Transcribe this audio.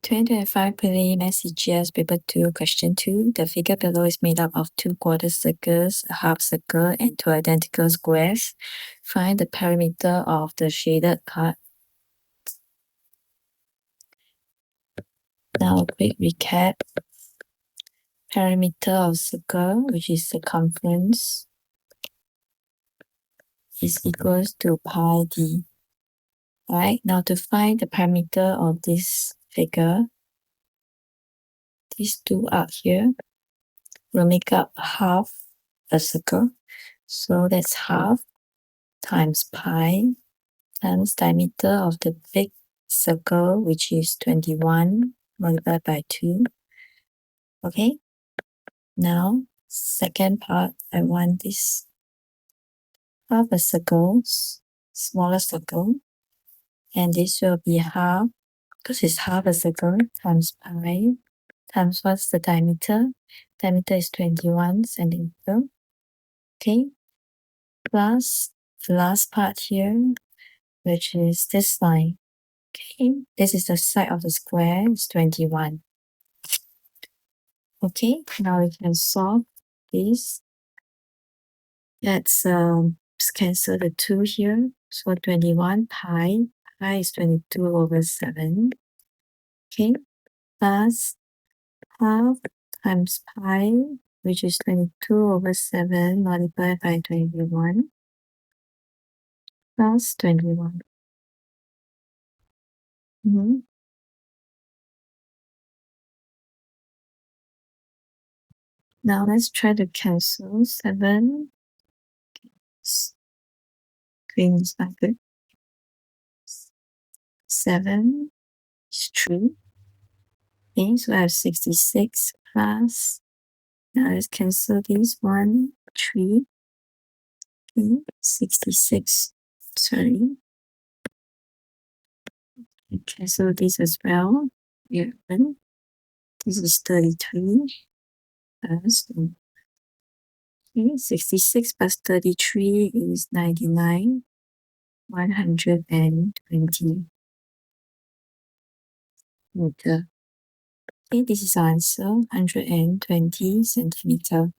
2025 Prelim SCGS Paper 2, Question 2. The figure below is made up of 2 quarter circles, a half circle, and 2 identical squares. Find the perimeter of the shaded part. Now, a quick recap. Perimeter of circle, which is circumference, is equals to pi d. Alright, now to find the perimeter of this figure, these two out here will make up half a circle. So that's half times pi times diameter of the big circle, which is 21 multiplied by 2. Okay, now second part, I want this half a circle, smaller circle, and this will be half, because it's half a circle, times pi, times what's the diameter? Diameter is 21 centimeter. Okay, plus the last part here, which is this line. Okay, this is the side of the square, it's 21. Okay, now we can solve this. Let's cancel the 2 here. So 21 pi is 22 over 7. Okay, plus half times pi, which is 22 over 7 multiplied by 21, plus 21. Now let's try to cancel 7. Green is not good. 7 is 3. Okay, so I have 66 plus. Now let's cancel this 1, 3. Okay, 66. Sorry. And cancel this as well. 11. This is 33. Plus, okay, 66 plus 33 is 99. 120 meter. Okay, this is our answer, 120 centimeter.